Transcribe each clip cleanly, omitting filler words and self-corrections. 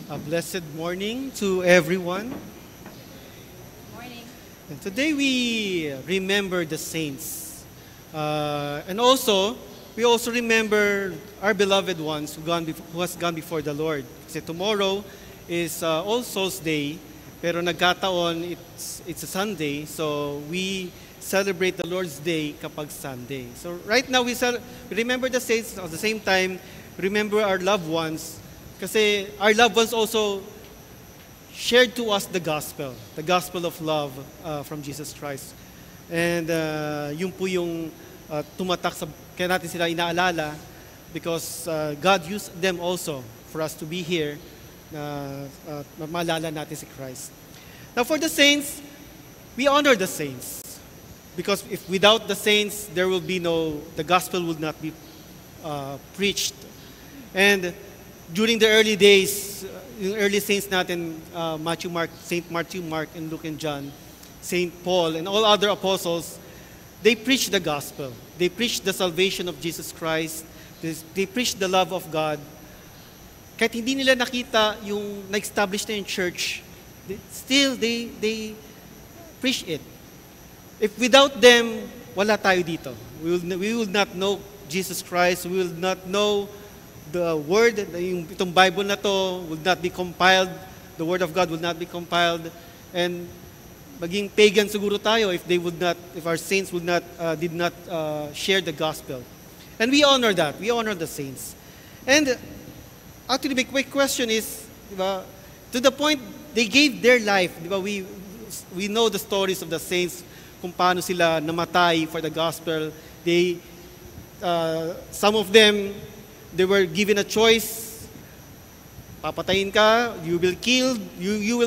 A blessed morning to everyone. Morning. And today we remember the saints. And also, we also remember our beloved ones who has gone before the Lord. Kasi tomorrow is All Souls Day, pero nagkataon it's a Sunday, so we celebrate the Lord's Day kapag Sunday. So right now we remember the saints, at the same time, remember our loved ones. Kasi our loved ones also shared to us the gospel of love from Jesus Christ. And yun po yung tumatak sa, kaya natin sila inaalala because God used them also for us to be here na maalala natin si Christ. Now for the saints, we honor the saints. Because if without the saints, the gospel would not be preached. And during the early days, yung early saints natin, Saint Matthew, Mark, and Luke and John, Saint Paul, and all other apostles, they preached the gospel. They preached the salvation of Jesus Christ. They preached the love of God. Kahit hindi nila nakita yung na-establish na yung church, they preach it. If without them, wala tayo dito. We will not know Jesus Christ. We will not know the word, itong Bible na to will not be compiled. The word of God will not be compiled. And maging pagan siguro tayo if our saints did not share the gospel. And we honor that. We honor the saints. And actually, my quick question is, diba, to the point they gave their life. Diba, we know the stories of the saints, kung paano sila namatay for the gospel. Some of them, they were given a choice. Papatayin ka, you will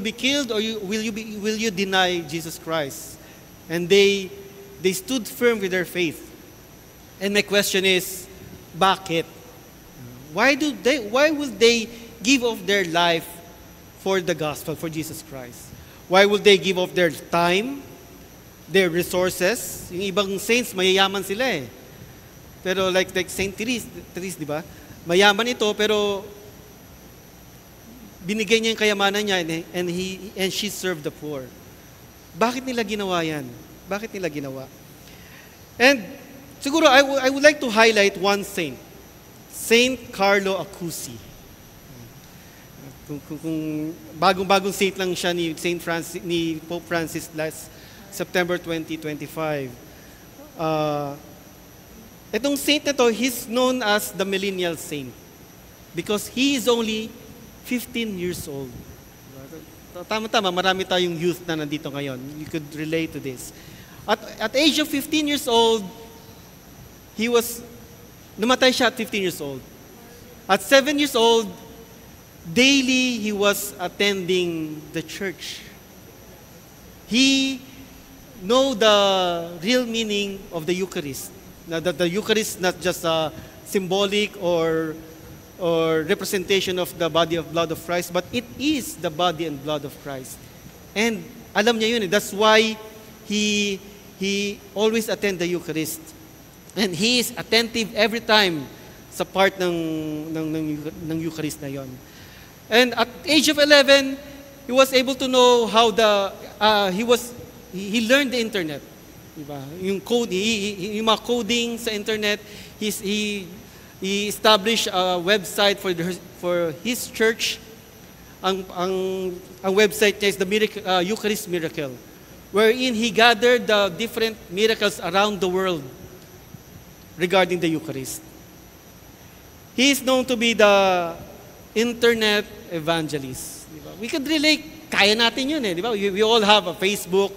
be killed, or will you deny Jesus Christ? And they stood firm with their faith. And my question is, bakit? Why will they give of their life for the gospel, for Jesus Christ? Why will they give of their time, their resources? Yung ibang saints, mayayaman sila eh. Pero like Saint Therese, di ba? Mayaman ito, pero binigay niya yung kayamanan niya and she served the poor. Bakit nila ginawa yan? Bakit nila ginawa? And siguro, I would like to highlight one saint. Saint Carlo Acusi. Kung bagong-bagong saint lang siya ni Pope Francis last September 2025. Itong saint na to, he's known as the millennial saint because he is only 15 years old. Tama-tama, marami tayong youth na nandito ngayon. You could relate to this. At age of 15 years old, namatay siya at 15 years old. At 7 years old, daily he was attending the church. He know the real meaning of the Eucharist. Now, that the Eucharist is not just a symbolic or representation of the body of blood of Christ, but it is the body and blood of Christ. And alam niya yun. That's why he always attend the Eucharist. And he is attentive every time sa part ng Eucharist na yon. And at age of 11, he was able to know how he learned the internet. Diba? Yung mga coding sa internet, he established a website for his church. Ang website niya is the Eucharist Miracle, wherein he gathered the different miracles around the world regarding the Eucharist. He is known to be the internet evangelist. Diba? We could relate, kaya natin yun eh. Diba? We all have a Facebook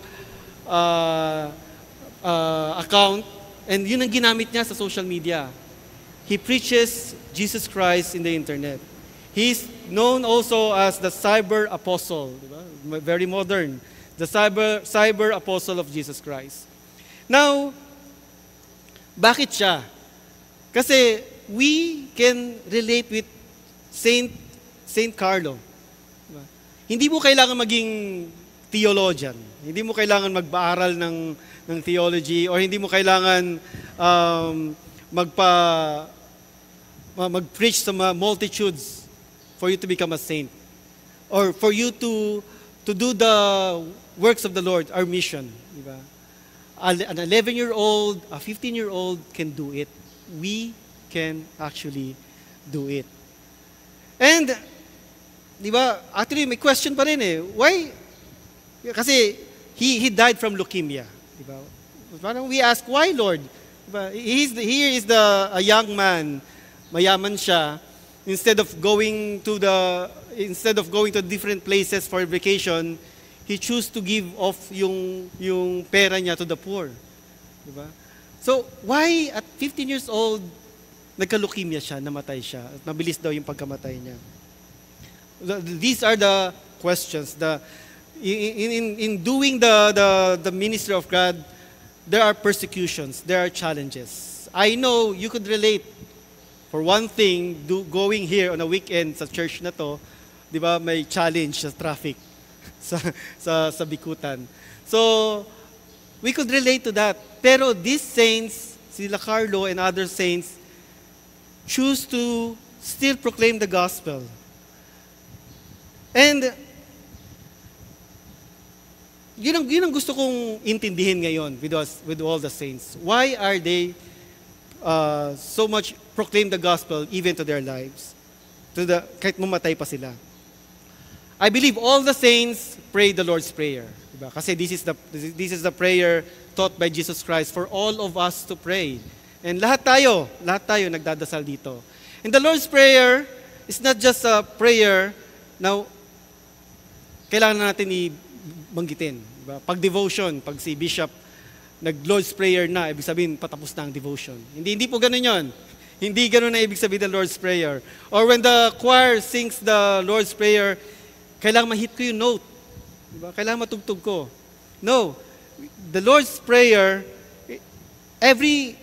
account, and yun ang ginamit niya sa social media. He preaches Jesus Christ in the internet. He's known also as the cyber apostle, diba? Very modern. The cyber apostle of Jesus Christ. Now, bakit siya? Kasi we can relate with Saint Carlo. Diba? Hindi mo kailangan maging theologian. Hindi mo kailangan mag-aaral ng theology, or hindi mo kailangan mag-preach sa multitudes for you to become a saint. or for you to do the works of the Lord, our mission. Di ba? An 11-year-old, a 15-year-old can do it. We can actually do it. And, di ba, actually may question pa rin eh. Why? Kasi he died from leukemia. Di ba? Parang we ask, why Lord? Di ba? Here is a young man, mayaman siya, instead of going to different places for vacation, he chose to give off yung pera niya to the poor. Diba? So, why at 15 years old, nagka-leukemia siya, namatay siya, at mabilis daw yung pagkamatay niya? These are the questions. In doing the ministry of God, there are persecutions, there are challenges. I know you could relate. For one thing, going here on a weekend sa church na to, di ba, may challenge sa traffic sa Bikutan. So, we could relate to that. Pero these saints, sila Carlo and other saints, choose to still proclaim the gospel. And, yun ang gusto kong intindihin ngayon with all the saints. Why are they so much proclaim the gospel even to their lives? Kahit mamatay pa sila. I believe all the saints pray the Lord's Prayer. Diba? Kasi this is the prayer taught by Jesus Christ for all of us to pray. And lahat tayo nagdadasal dito. And the Lord's Prayer is not just a prayer na kailangan natin ibanggitin. Diba? Pag devotion, pag si Bishop nag-Lord's Prayer na, ibig sabihin patapos na ang devotion. Hindi po ganun yon. Hindi ganun na ibig sabihin ng Lord's Prayer. Or when the choir sings the Lord's Prayer, kailangan ma-hit ko yung note. Diba? Kailangan matugtog ko. No. The Lord's Prayer, every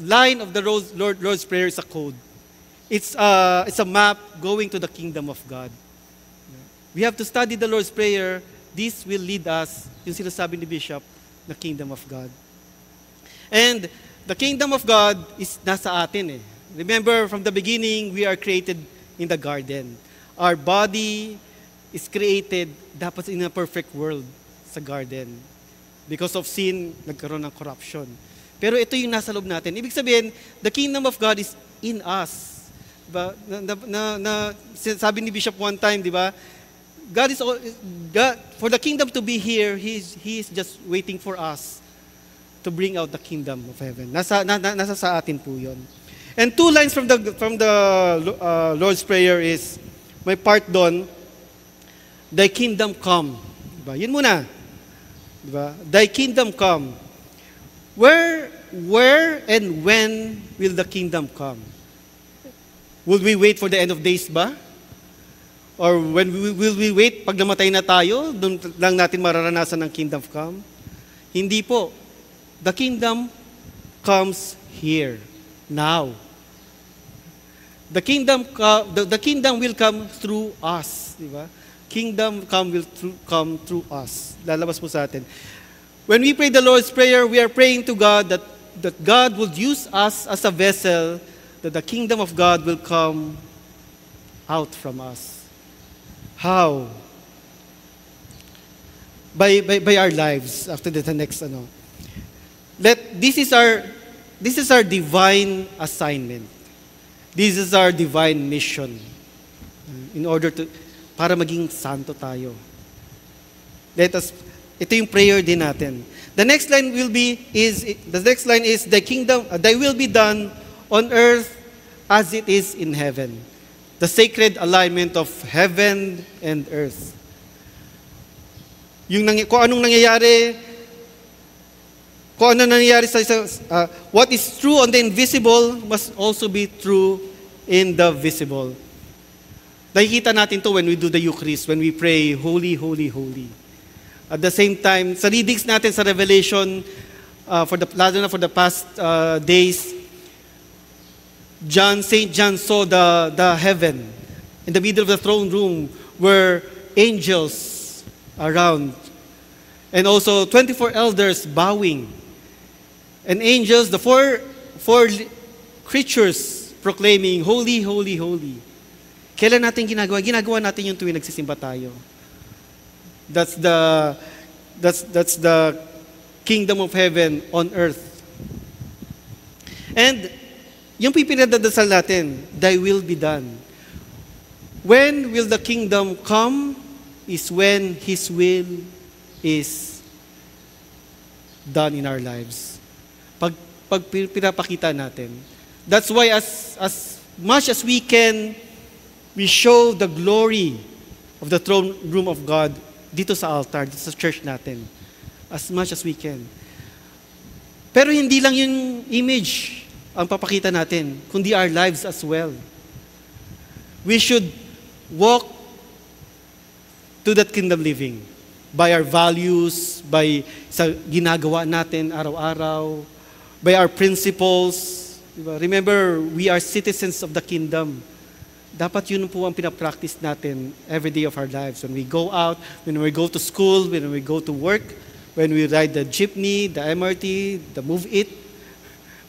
line of the Lord's Prayer is a code. It's a map going to the kingdom of God. We have to study the Lord's Prayer. This will lead us, yung sinasabi ni Bishop, the kingdom of God. And the kingdom of God is nasa atin eh. Remember, from the beginning, we are created in the garden. Our body is created dapat in a perfect world sa garden. Because of sin, nagkaroon ng corruption. Pero ito yung nasa loob natin. Ibig sabihin, the kingdom of God is in us. Diba? Sabi ni Bishop one time, di ba? God, for the kingdom to be here, He is just waiting for us to bring out the kingdom of heaven. Nasa sa atin po yun. And two lines from the Lord's Prayer is, may part doon, Thy kingdom come. Diba? Yun muna. Diba? Thy kingdom come. Where and when will the kingdom come? Will we wait for the end of days ba? Or will we wait pag namatay na tayo, doon lang natin mararanasan ng kingdom come? Hindi po. The kingdom comes here, now. The kingdom will come through us, di ba? Kingdom will come through us. Lalabas po sa atin. When we pray the Lord's Prayer, we are praying to God that God will use us as a vessel, that the kingdom of God will come out from us. How? By our lives. After the next ano. This is our divine assignment. This is our divine mission. In order para maging santo tayo. Ito yung prayer din natin. The next line is the kingdom, thy will be done on earth as it is in heaven. The sacred alignment of heaven and earth. Kung anong nangyayari what is true on the invisible must also be true in the visible. Nakikita natin to when we do the Eucharist, when we pray, Holy, Holy, Holy. At the same time, sa readings natin sa Revelation, lalo na for the past days, St. John saw the heaven. In the middle of the throne room were angels around. And also 24 elders bowing. And angels, the four creatures proclaiming, Holy, Holy, Holy. Kailan natin ginagawa? Ginagawa natin yung tuwing nagsisimba tayo. That's the kingdom of heaven on earth. And yung pinadadasal natin, thy will be done. When will the kingdom come is when His will is done in our lives. Pag pinapakita natin. That's why as much as we can, we show the glory of the throne room of God dito sa altar, dito sa church natin. As much as we can. Pero hindi lang yung image ang papakita natin, kundi our lives as well. We should walk to that kingdom living by our values, by sa ginagawa natin araw-araw, by our principles. Diba? Remember, we are citizens of the kingdom. Dapat yun po ang pinapractice natin every day of our lives. When we go out, when we go to school, when we go to work, when we ride the jeepney, the MRT, the Move It,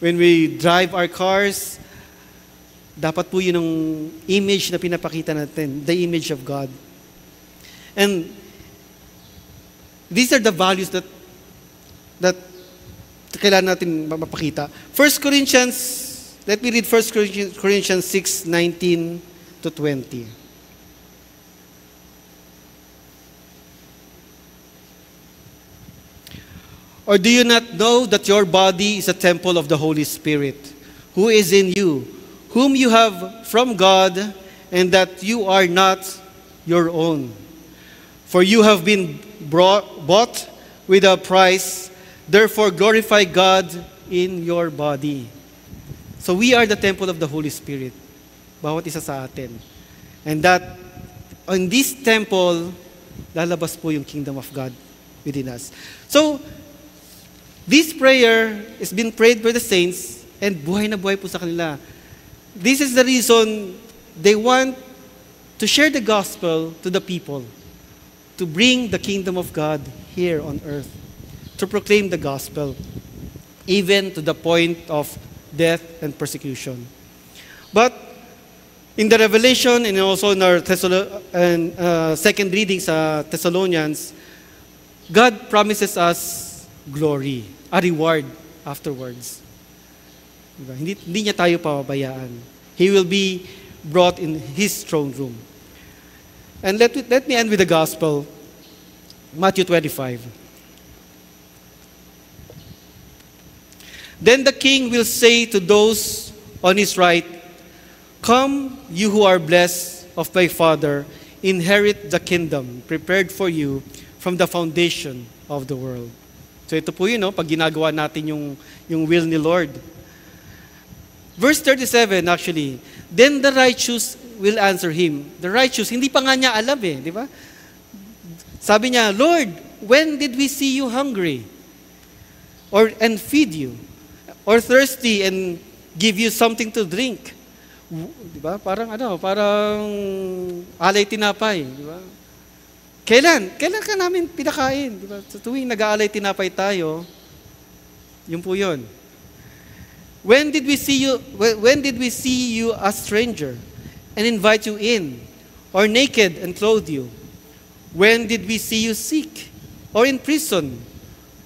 when we drive our cars, dapat po yun ang image na pinapakita natin, the image of God. And these are the values that kailangan natin mapakita. 1 Corinthians, let me read 1 Corinthians 6:19 to 20. Or do you not know that your body is a temple of the Holy Spirit, who is in you, whom you have from God, and that you are not your own? For you have been bought with a price, therefore glorify God in your body. So we are the temple of the Holy Spirit, bawat isa sa atin. And that, on this temple, lalabas po yung kingdom of God within us. So, this prayer is been prayed by the saints, and buhay na buhay po sa kanila. This is the reason they want to share the gospel to the people, to bring the kingdom of God here on earth, to proclaim the gospel, even to the point of death and persecution. But in the Revelation and also in our second reading sa Thessalonians, God promises us glory, a reward afterwards. Diba? Hindi niya tayo pababayaan. He will be brought in His throne room. And let me end with the gospel, Matthew 25. Then the king will say to those on his right, come, you who are blessed of my Father, inherit the kingdom prepared for you from the foundation of the world. So ito po yun, no? Pag ginagawa natin yung will ni Lord. Verse 37 actually, then the righteous will answer him. The righteous, hindi pa nga niya alam di ba? Sabi niya, Lord, when did we see you hungry? And feed you? Or thirsty and give you something to drink? Di ba? Parang alay tinapay, di ba? Kailan ka namin pinakain, di ba? Sa tuwing nag-aalay tinapay tayo, yun po yun. When did we see you a stranger and invite you in, or naked and clothe you? When did we see you sick or in prison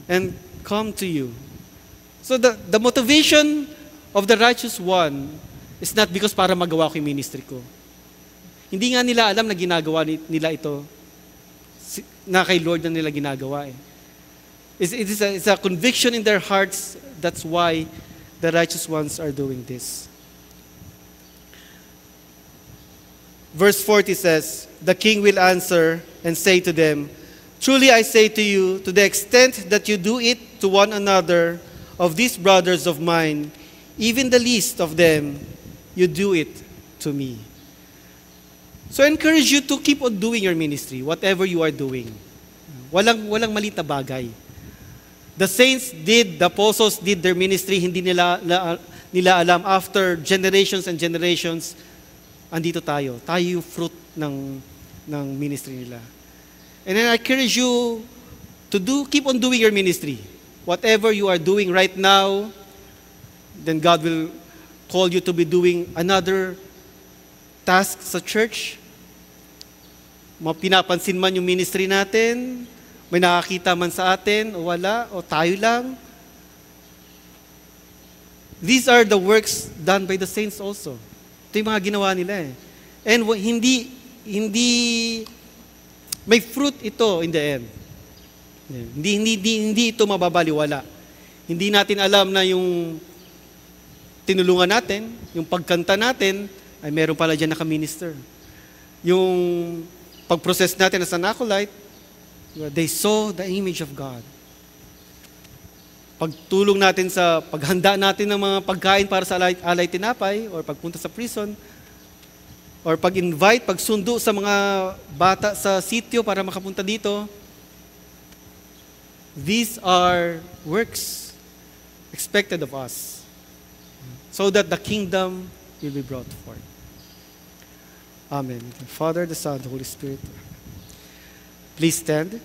and come to you? So the motivation of the righteous one is not because para magawa ko yung ministry ko. Hindi nga nila alam na ginagawa nila ito, na kay Lord na nila ginagawa It's a conviction in their hearts. That's why the righteous ones are doing this. Verse 40 says, the king will answer and say to them, truly I say to you, to the extent that you do it to one another of these brothers of mine, even the least of them, you do it to me. So I encourage you to keep on doing your ministry, whatever you are doing. Walang maliit na bagay. The saints did, the apostles did their ministry, hindi nila alam. After generations and generations, andito tayo. Tayo yung fruit ng ministry nila. And then I encourage you to keep on doing your ministry. Whatever you are doing right now, then God will call you to be doing another task sa church, pinapansin man yung ministry natin, may nakakita man sa atin, o wala, o tayo lang. These are the works done by the saints also. Ito yung mga ginawa nila eh. And hindi may fruit ito in the end. Hindi ito mababaliwala. Hindi natin alam na yung tinulungan natin, yung pagkanta natin, ay meron pala dyan naka-minister. Yung pag-process natin as an acolyte, they saw the image of God. Pagtulong natin sa paghanda natin ng mga pagkain para sa alay tinapay, or pagpunta sa prison, or pag-invite, pagsundo sa mga bata sa sitio para makapunta dito, these are works expected of us so that the kingdom will be brought forth. Amen. The Father, the Son, the Holy Spirit. Please stand.